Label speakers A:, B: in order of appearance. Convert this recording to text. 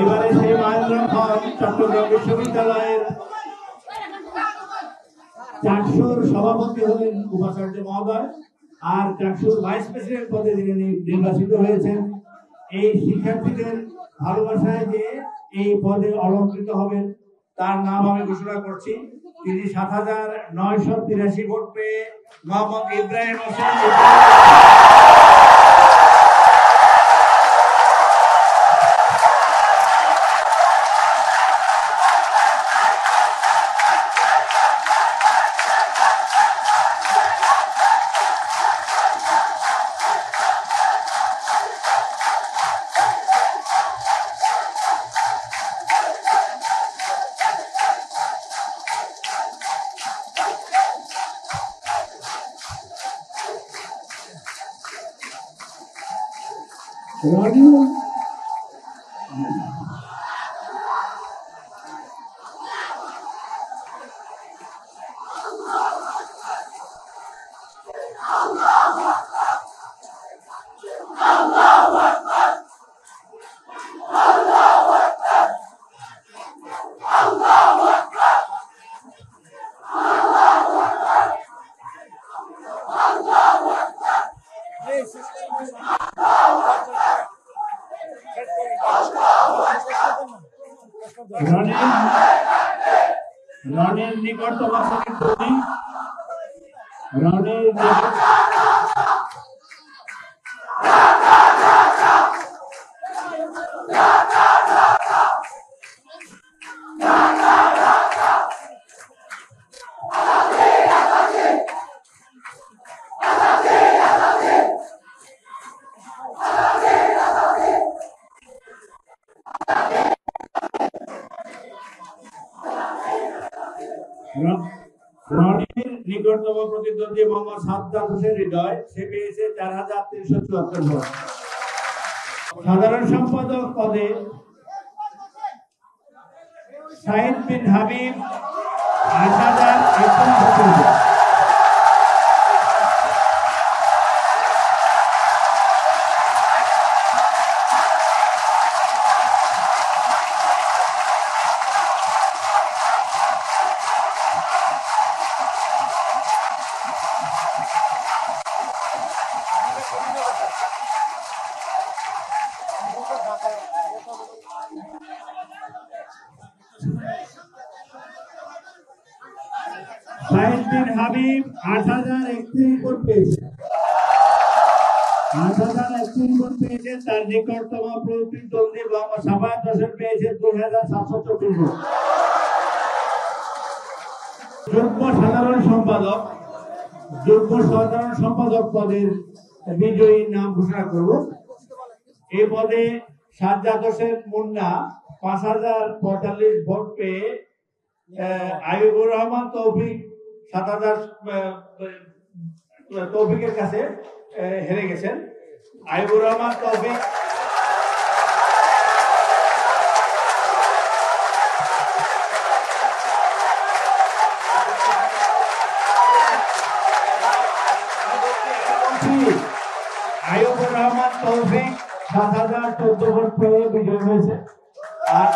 A: এবারে সেই মহেন্দ্র খান চট্টগ্রাম বিশ্ববিদ্যালয়ের 400 সভাপতি হলেন উপাচার্য মহোদয়, আর 400 ভাইস প্রেসিডেন্ট পদে যিনি নির্বাচিত হয়েছেন। এই শিক্ষার্থীদের ভালোবাসায় যে এই পদে অলঙ্কৃত হবেন তার নাম আমি ঘোষণা করছি। তিনি ৭,৯৮৩ ভোট পেয়ে মোহাম্মদ ইব্রাহিম হোসেন। রনের নিকটতম প্রতিদ্বন্দ্বী রনের নিকটতম প্রতিদ্বন্দ্বী মোহাম্মদ সাদ্দাম হোসেন হৃদয়, সে পেয়েছে ৪,৩৭৪ ভোট। সাধারণ সম্পাদক পদে সাইদ বিন হাবিব ৮,০৬১ ভোট। সাইদ বিন হাবিব ৮,০৩১ ভোট পেয়েছে। ৮,০৩১ ভোট পেয়েছে। তার নিকটতম প্রতিদ্বন্দ্বী মোহাম্মদ সাফায়াত হোসেন পেয়েছে ২,৭২৪ ভোট। যুগ্ম সাধারণ সম্পাদক পদের বিজয়ীর নাম ঘোষণা করব। এই পদে সাজ্জাদ হোসেন মুন্না ৫,০৪৫ ভোট পেয়ে আইয়ুবুর রহমান তৌফিক ৭,০০০ তৌফিকের কাছে হেরে গেছেন। আইয়ুবুর রহমান তৌফিক আইয়ুবুর রহমান তৌফিক ৭,০১৪ ভোট পেয়ে বিজয়ী হয়েছে। আর